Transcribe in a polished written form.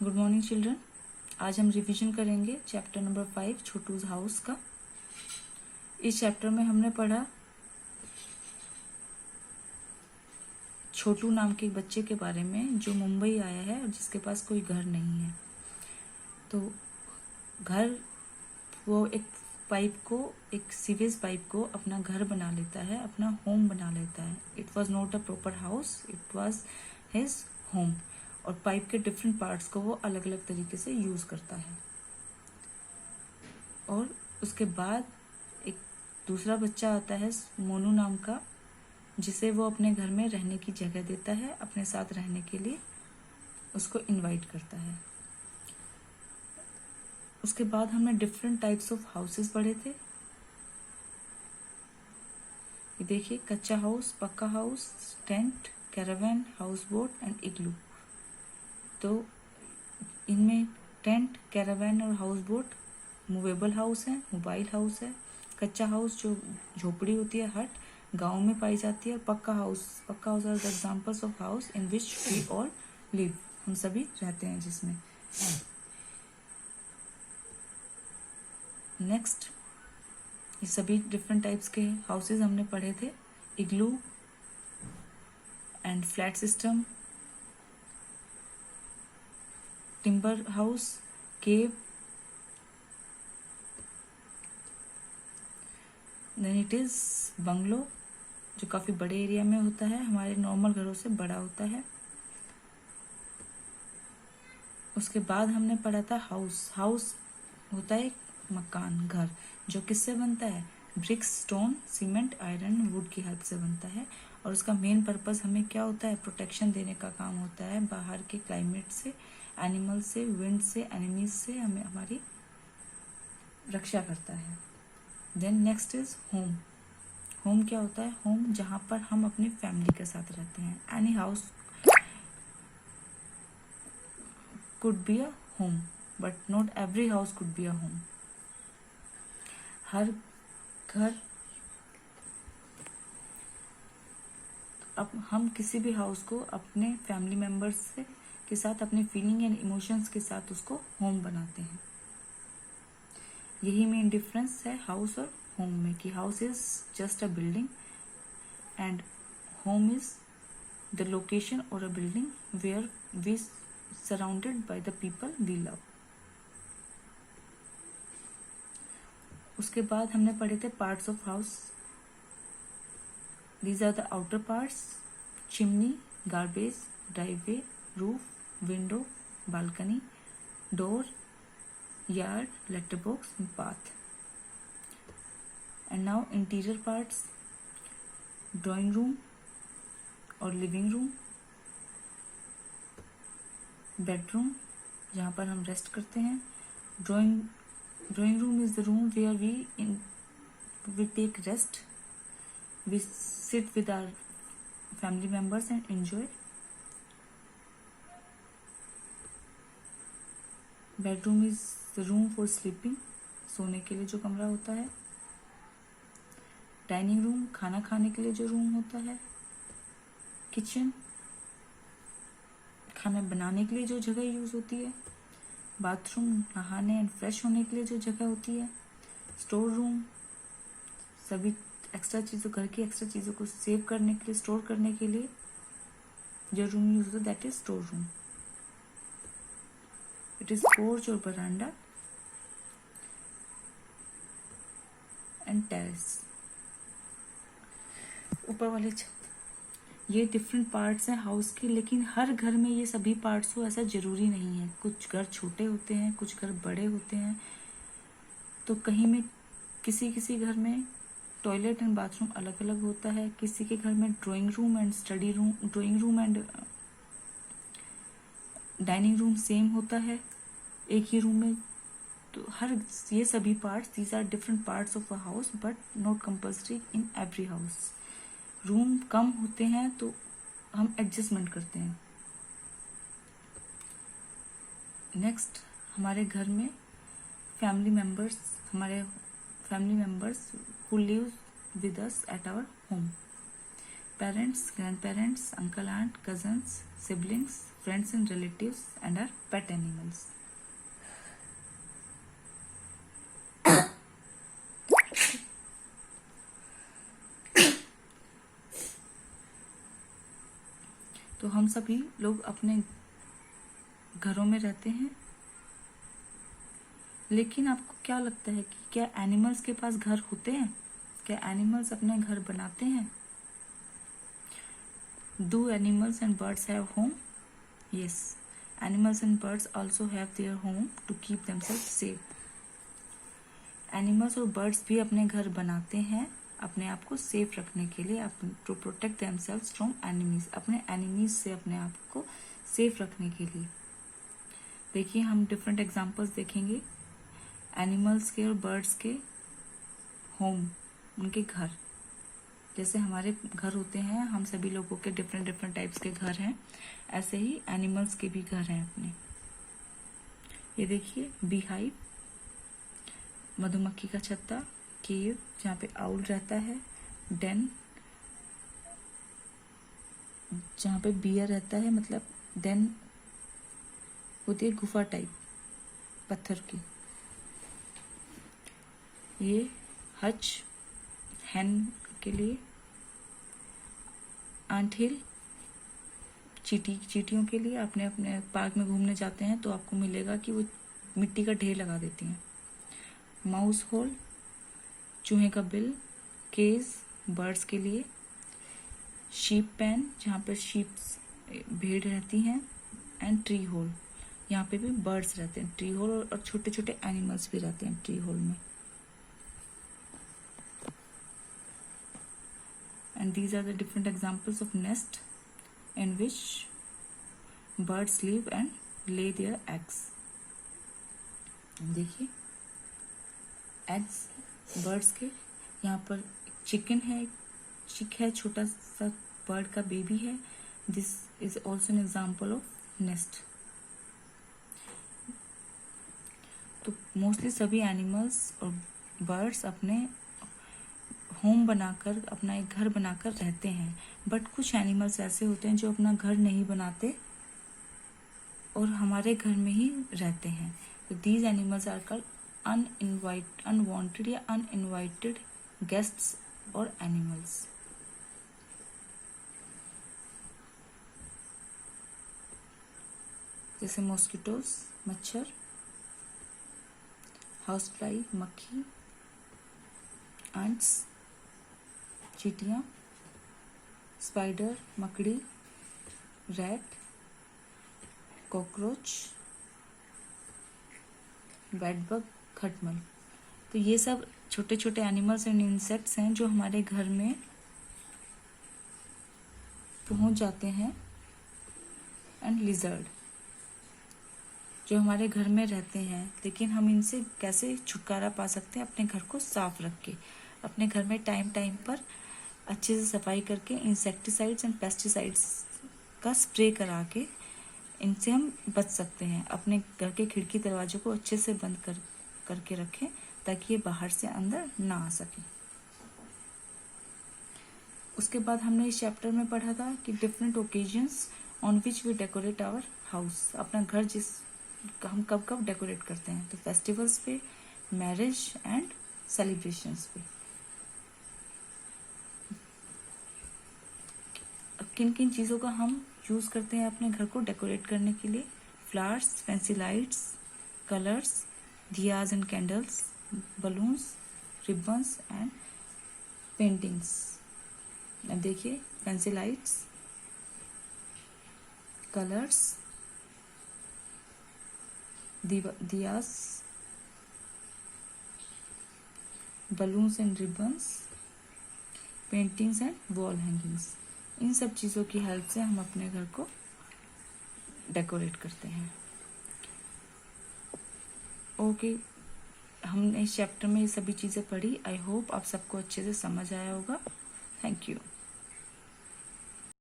Good morning children. आज हम revision करेंगे चैप्टर नंबर 5 छोटूज हाउस का। इस चैप्टर में हमने पढ़ा छोटू नाम के एक बच्चे के बारे में जो मुंबई आया है और जिसके पास कोई घर नहीं है। तो घर वो एक सीवेज पाइप को अपना घर बना लेता है, अपना होम बना लेता है। It was not a proper house, it was his home. और पाइप के डिफरेंट पार्ट्स को वो अलग अलग तरीके से यूज करता है। और उसके बाद एक दूसरा बच्चा आता है मोनू नाम का, जिसे वो अपने घर में रहने की जगह देता है, अपने साथ रहने के लिए उसको इनवाइट करता है। उसके बाद हमने डिफरेंट टाइप्स ऑफ हाउसेस पढ़े थे। ये देखिए, कच्चा हाउस, पक्का house, tent, caravan, house boat and igloo. तो इनमें टेंट, कैरावैन और हाउस बोट मूवेबल हाउस है, मोबाइल हाउस है। कच्चा हाउस जो झोपड़ी होती है, हट, गांव में पाई जाती है। पक्का house are the examples of house in which we all live, हम सभी रहते हैं जिसमें। नेक्स्ट, ये सभी डिफरेंट टाइप्स के हाउसेज हमने पढ़े थे। Igloo and flat system, timber house, cave, then it is bungalow जो काफी बड़े एरिया में होता है, हमारे नॉर्मल घरों से बड़ा होता है। उसके बाद हमने पढ़ा था हाउस होता है एक मकान, घर, जो किससे बनता है? Bricks, stone, cement, iron, wood की हेल्प से बनता है। और उसका मेन पर्पस हमें क्या होता है? प्रोटेक्शन देने का काम होता है, बाहर के क्लाइमेट से, एनिमल से, विंड से, एनिमीज से हमें हमारी रक्षा करता है। Then next is home. Home क्या होता है? होम जहाँ पर हम अपनी फैमिली के साथ रहते हैं। Any house could be a home, but not every house could be a home. हर घर, अब हम किसी भी हाउस को अपने फैमिली मेंबर्स से के साथ, अपने फीलिंग एंड इमोशंस के साथ उसको होम बनाते हैं। यही मेन डिफरेंस है हाउस और होम में, कि house is just a building and home is the location और a building where we surrounded by the people we love. उसके बाद हमने पढ़े थे parts of house. These are the outer parts: chimney, garbage, driveway, roof, window, balcony, door, yard, letterbox and path. And now interior parts: drawing room और living room, bedroom जहाँ पर हम rest करते हैं। Drawing room is the room where we take rest, we sit with our family members and enjoy. Bedroom is the room for sleeping, सोने के लिए जो कमरा होता है। डाइनिंग रूम, खाना खाने के लिए जो रूम होता है। किचन, खाना बनाने के लिए जो जगह यूज होती है। बाथरूम, नहाने एंड फ्रेश होने के लिए जो जगह होती है। स्टोर रूम, सभी एक्स्ट्रा चीज़ों, घर की एक्स्ट्रा चीज़ों को सेव करने के लिए, स्टोर करने के लिए जो रूम यूज होता है, that is store room. It is porch और बरांडा एंड टेरेस, ऊपर वाले छत। ये डिफरेंट पार्ट्स हैं हाउस के, लेकिन हर घर में ये सभी पार्ट्स हो ऐसा जरूरी नहीं है। कुछ घर छोटे होते हैं, कुछ घर बड़े होते हैं। तो कहीं में किसी घर में टॉयलेट एंड बाथरूम अलग अलग होता है, किसी के घर में drawing room and study room, drawing room and dining room same होता है एक ही रूम में। तो ये सभी parts, these are different parts of a house but not compulsory in every house. Room कम होते हैं तो हम एडजस्टमेंट करते हैं। नेक्स्ट, हमारे घर में हमारे family members who live with us at our home. Parents, grandparents, uncle aunt, cousins, siblings, friends and relatives and are pet animals. तो हम सभी लोग अपने घरों में रहते हैं, लेकिन आपको क्या लगता है कि क्या एनिमल्स के पास घर होते हैं? क्या एनिमल्स अपने घर बनाते हैं? Do animals and birds have home? Yes, animals and birds also have their home to keep themselves safe. Animals और बर्ड्स भी अपने घर बनाते हैं अपने आप को सेफ रखने के लिए, to protect themselves from enemies, अपने एनिमीज से अपने आप को सेफ रखने के लिए. देखिए हम डिफरेंट एग्जांपल्स देखेंगे एनिमल्स के और बर्ड्स के होम, उनके घर. जैसे हमारे घर होते हैं, हम सभी लोगों के डिफरेंट डिफरेंट टाइप्स के घर हैं, ऐसे ही एनिमल्स के भी घर हैं अपने. ये देखिए बीहाइव, मधुमक्खी का छत्ता, केव जहाँ पे आउल रहता है, डेन जहाँ पे बियर रहता है, मतलब डेन होती है गुफा टाइप पत्थर की. ये हच हैन के लिए, आंट हिल चींटियों के लिए. अपने अपने पार्क में घूमने जाते हैं तो आपको मिलेगा कि वो मिट्टी का ढेर लगा देती हैं. माउस होल चूहे का बिल, केज बर्ड्स के लिए, शीप पेन जहाँ पर शीप भेड़ रहती हैं, एंड ट्री होल यहाँ पे भी बर्ड्स रहते हैं. ट्री होल और छोटे छोटे एनिमल्स भी रहते हैं ट्री होल में. And these are the different examples of nest in which birds live and lay their eggs. देखिए eggs birds के, यहाँ पर चिकन है, चिक है, छोटा सा बर्ड का बेबी है. This is also an example of nest. तो मोस्टली सभी एनिमल्स और बर्ड्स अपने होम बनाकर, अपना एक घर बनाकर रहते हैं. बट कुछ एनिमल्स ऐसे होते हैं जो अपना घर नहीं बनाते और हमारे घर में ही रहते हैं. तो these animals are called unwanted या अनइनवाइटेड गेस्ट्स और एनिमल्स. जैसे मॉस्किटोज मच्छर, हाउस फ्लाई मक्खी, एंट्स चींटियाँ, स्पाइडर मकड़ी, रैट, कॉकरोच, बेडबग खटमल. तो ये सब छोटे छोटे एनिमल्स एंड इंसेक्ट्स हैं जो हमारे घर में पहुंच जाते हैं. एंड लिजर्ड जो हमारे घर में रहते हैं, लेकिन हम इनसे कैसे छुटकारा पा सकते हैं? अपने घर को साफ रख के, अपने घर में टाइम टाइम पर अच्छे से सफाई करके, इंसेक्टिसाइड्स एंड पेस्टिसाइड्स का स्प्रे करा के इनसे हम बच सकते हैं. अपने घर के खिड़की दरवाजों को अच्छे से बंद करके रखें ताकि ये बाहर से अंदर ना आ सके. उसके बाद हमने इस चैप्टर में पढ़ा था कि different occasions on which we decorate our house. अपना घर हम कब कब डेकोरेट करते हैं? तो फेस्टिवल्स पे, मैरिज एंड सेलिब्रेशंस पे. किन किन चीज़ों का हम यूज़ करते हैं अपने घर को डेकोरेट करने के लिए? Flowers, fancy lights, colours, diyas and candles, balloons, ribbons and paintings. अब देखिए fancy lights, colours, diyas, balloons and ribbons, paintings and wall hangings. इन सब चीज़ों की हेल्प से हम अपने घर को डेकोरेट करते हैं. ओके, हमने इस चैप्टर में ये सभी चीज़ें पढ़ी. आई होप आप सबको अच्छे से समझ आया होगा. Thank you.